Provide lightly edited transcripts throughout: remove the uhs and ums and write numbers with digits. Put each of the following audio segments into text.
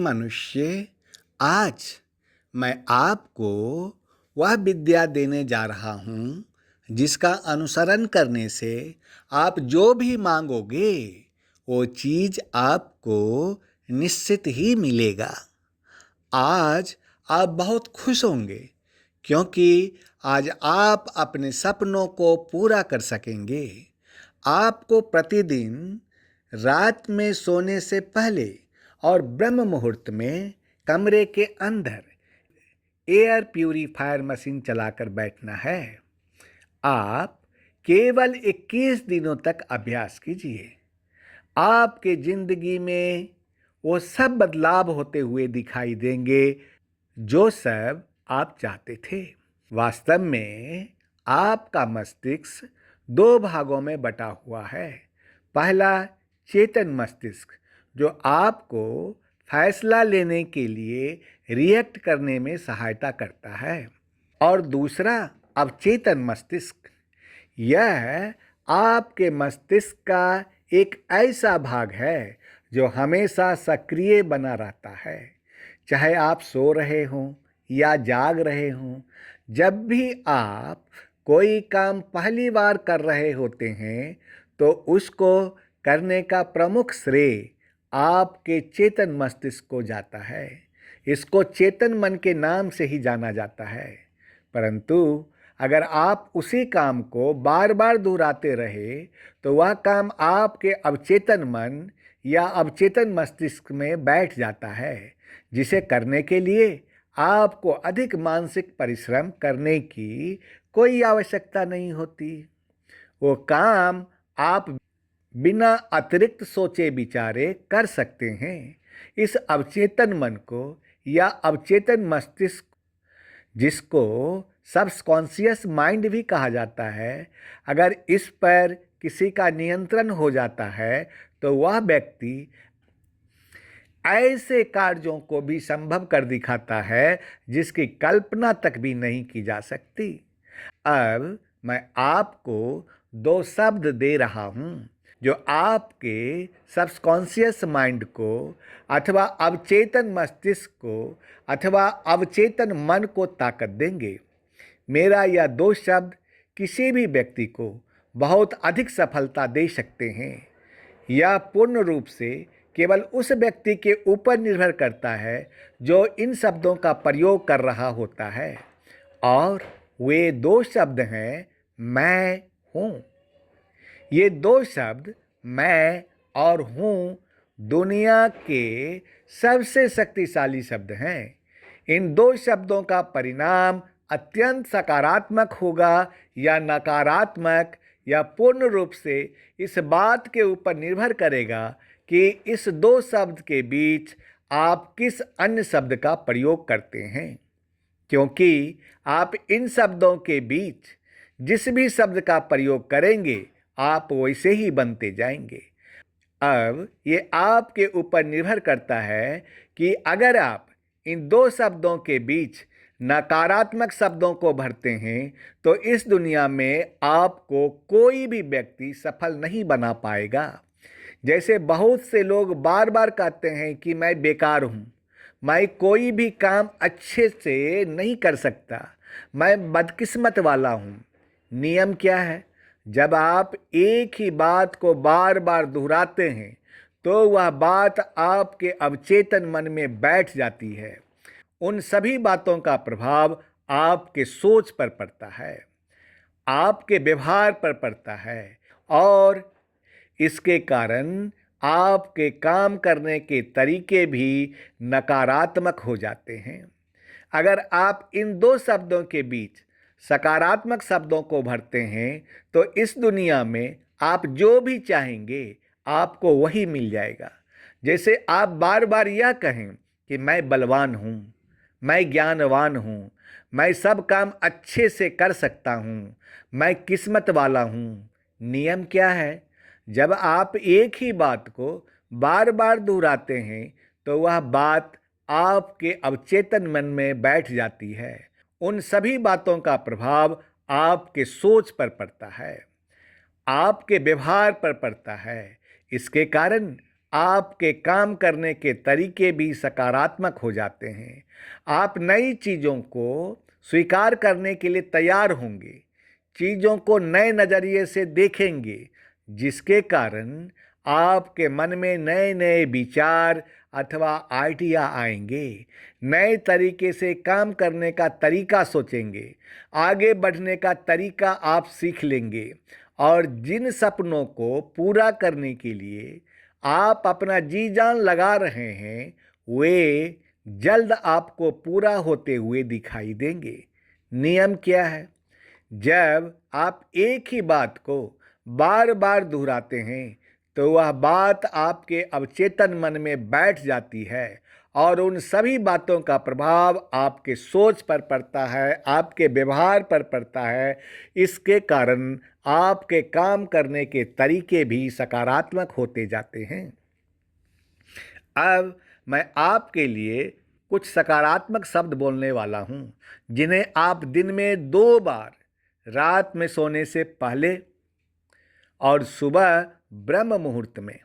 मनुष्य, आज मैं आपको वह विद्या देने जा रहा हूँ जिसका अनुसरण करने से आप जो भी मांगोगे वो चीज़ आपको निश्चित ही मिलेगा। आज आप बहुत खुश होंगे क्योंकि आज आप अपने सपनों को पूरा कर सकेंगे। आपको प्रतिदिन रात में सोने से पहले और ब्रह्म मुहूर्त में कमरे के अंदर एयर प्यूरीफायर मशीन चलाकर बैठना है। आप केवल 21 दिनों तक अभ्यास कीजिए। आपके जिंदगी में वो सब बदलाव होते हुए दिखाई देंगे जो सब आप चाहते थे। वास्तव में आपका मस्तिष्क 2 भागों में बटा हुआ है। पहला चेतन मस्तिष्क जो आपको फैसला लेने के लिए रिएक्ट करने में सहायता करता है, और दूसरा अवचेतन मस्तिष्क। यह आपके मस्तिष्क का एक ऐसा भाग है जो हमेशा सक्रिय बना रहता है, चाहे आप सो रहे हों या जाग रहे हों। जब भी आप कोई काम पहली बार कर रहे होते हैं तो उसको करने का प्रमुख श्रेय आपके चेतन मस्तिष्क को जाता है। इसको चेतन मन के नाम से ही जाना जाता है। परंतु अगर आप उसी काम को बार बार दोहराते रहे तो वह काम आपके अवचेतन मन या अवचेतन मस्तिष्क में बैठ जाता है, जिसे करने के लिए आपको अधिक मानसिक परिश्रम करने की कोई आवश्यकता नहीं होती। वो काम आप बिना अतिरिक्त सोचे विचारे कर सकते हैं। इस अवचेतन मन को या अवचेतन मस्तिष्क, जिसको सबकॉन्शियस माइंड भी कहा जाता है, अगर इस पर किसी का नियंत्रण हो जाता है तो वह व्यक्ति ऐसे कार्यों को भी संभव कर दिखाता है जिसकी कल्पना तक भी नहीं की जा सकती। अब मैं आपको 2 शब्द दे रहा हूँ जो आपके सबकॉन्शियस माइंड को अथवा अवचेतन मस्तिष्क को अथवा अवचेतन मन को ताकत देंगे। मेरा यह 2 शब्द किसी भी व्यक्ति को बहुत अधिक सफलता दे सकते हैं। यह पूर्ण रूप से केवल उस व्यक्ति के ऊपर निर्भर करता है जो इन शब्दों का प्रयोग कर रहा होता है, और वे 2 शब्द हैं मैं हूँ। ये 2 शब्द मैं और हूँ दुनिया के सबसे शक्तिशाली शब्द हैं। इन 2 शब्दों का परिणाम अत्यंत सकारात्मक होगा या नकारात्मक, या पूर्ण रूप से इस बात के ऊपर निर्भर करेगा कि इस 2 शब्द के बीच आप किस अन्य शब्द का प्रयोग करते हैं, क्योंकि आप इन शब्दों के बीच जिस भी शब्द का प्रयोग करेंगे आप वैसे ही बनते जाएंगे। अब ये आपके ऊपर निर्भर करता है कि अगर आप इन 2 शब्दों के बीच नकारात्मक शब्दों को भरते हैं तो इस दुनिया में आपको कोई भी व्यक्ति सफल नहीं बना पाएगा। जैसे बहुत से लोग बार बार कहते हैं कि मैं बेकार हूँ, मैं कोई भी काम अच्छे से नहीं कर सकता, मैं बदकिस्मत वाला हूँ। नियम क्या है? जब आप एक ही बात को बार बार दोहराते हैं तो वह बात आपके अवचेतन मन में बैठ जाती है। उन सभी बातों का प्रभाव आपके सोच पर पड़ता है, आपके व्यवहार पर पड़ता है, और इसके कारण आपके काम करने के तरीके भी नकारात्मक हो जाते हैं। अगर आप इन 2 शब्दों के बीच सकारात्मक शब्दों को भरते हैं तो इस दुनिया में आप जो भी चाहेंगे आपको वही मिल जाएगा। जैसे आप बार बार यह कहें कि मैं बलवान हूँ, मैं ज्ञानवान हूँ, मैं सब काम अच्छे से कर सकता हूँ, मैं किस्मत वाला हूँ। नियम क्या है? जब आप एक ही बात को बार बार दोहराते हैं तो वह बात आपके अवचेतन मन में बैठ जाती है। उन सभी बातों का प्रभाव आपके सोच पर पड़ता है, आपके व्यवहार पर पड़ता है। इसके कारण आपके काम करने के तरीके भी सकारात्मक हो जाते हैं। आप नई चीज़ों को स्वीकार करने के लिए तैयार होंगे, चीज़ों को नए नज़रिए से देखेंगे, जिसके कारण आपके मन में नए नए विचार अथवा आइडिया आएंगे। नए तरीके से काम करने का तरीका सोचेंगे, आगे बढ़ने का तरीका आप सीख लेंगे और जिन सपनों को पूरा करने के लिए आप अपना जी जान लगा रहे हैं वे जल्द आपको पूरा होते हुए दिखाई देंगे। नियम क्या है? जब आप एक ही बात को बार बार दोहराते हैं तो वह बात आपके अवचेतन मन में बैठ जाती है और उन सभी बातों का प्रभाव आपके सोच पर पड़ता है, आपके व्यवहार पर पड़ता है। इसके कारण आपके काम करने के तरीके भी सकारात्मक होते जाते हैं। अब मैं आपके लिए कुछ सकारात्मक शब्द बोलने वाला हूँ, जिन्हें आप दिन में 2 बार, रात में सोने से पहले और सुबह ब्रह्म मुहूर्त में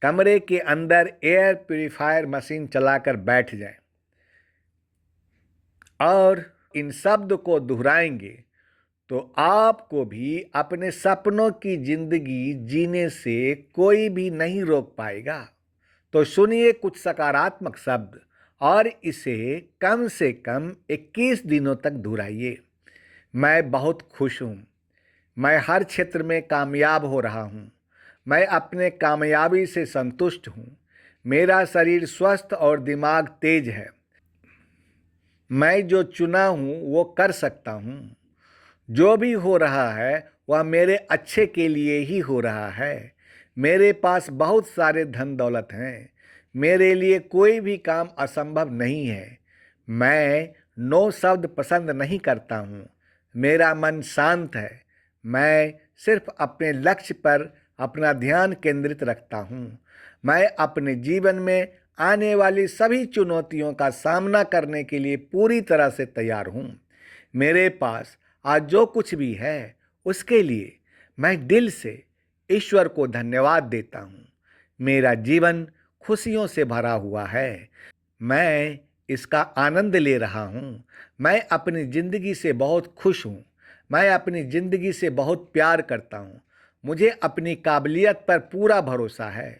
कमरे के अंदर एयर प्यूरिफायर मशीन चलाकर बैठ जाएं और इन शब्द को दोहराएंगे तो आपको भी अपने सपनों की जिंदगी जीने से कोई भी नहीं रोक पाएगा। तो सुनिए कुछ सकारात्मक शब्द और इसे कम से कम 21 दिनों तक दोहराइए। मैं बहुत खुश हूँ। मैं हर क्षेत्र में कामयाब हो रहा हूँ। मैं अपने कामयाबी से संतुष्ट हूँ। मेरा शरीर स्वस्थ और दिमाग तेज है। मैं जो चुना हूँ वो कर सकता हूँ। जो भी हो रहा है वह मेरे अच्छे के लिए ही हो रहा है। मेरे पास बहुत सारे धन दौलत हैं। मेरे लिए कोई भी काम असंभव नहीं है। मैं नो शब्द पसंद नहीं करता हूँ। मेरा मन शांत है। मैं सिर्फ अपने लक्ष्य पर अपना ध्यान केंद्रित रखता हूँ। मैं अपने जीवन में आने वाली सभी चुनौतियों का सामना करने के लिए पूरी तरह से तैयार हूँ। मेरे पास आज जो कुछ भी है उसके लिए मैं दिल से ईश्वर को धन्यवाद देता हूँ। मेरा जीवन खुशियों से भरा हुआ है। मैं इसका आनंद ले रहा हूँ। मैं अपनी ज़िंदगी से बहुत खुश हूँ। मैं अपनी ज़िंदगी से बहुत प्यार करता हूँ। मुझे अपनी काबिलियत पर पूरा भरोसा है।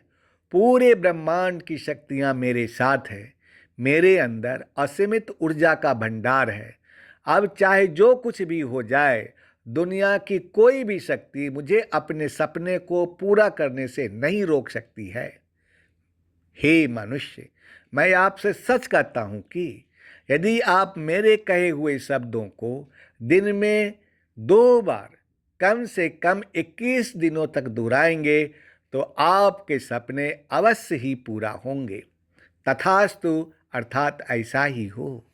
पूरे ब्रह्मांड की शक्तियाँ मेरे साथ हैं। मेरे अंदर असीमित ऊर्जा का भंडार है। अब चाहे जो कुछ भी हो जाए, दुनिया की कोई भी शक्ति मुझे अपने सपने को पूरा करने से नहीं रोक सकती है। हे मनुष्य, मैं आपसे सच कहता हूँ कि यदि आप मेरे कहे हुए शब्दों को दिन में 2 बार कम से कम 21 दिनों तक दोहराएंगे तो आपके सपने अवश्य ही पूरा होंगे। तथास्तु, अर्थात ऐसा ही हो।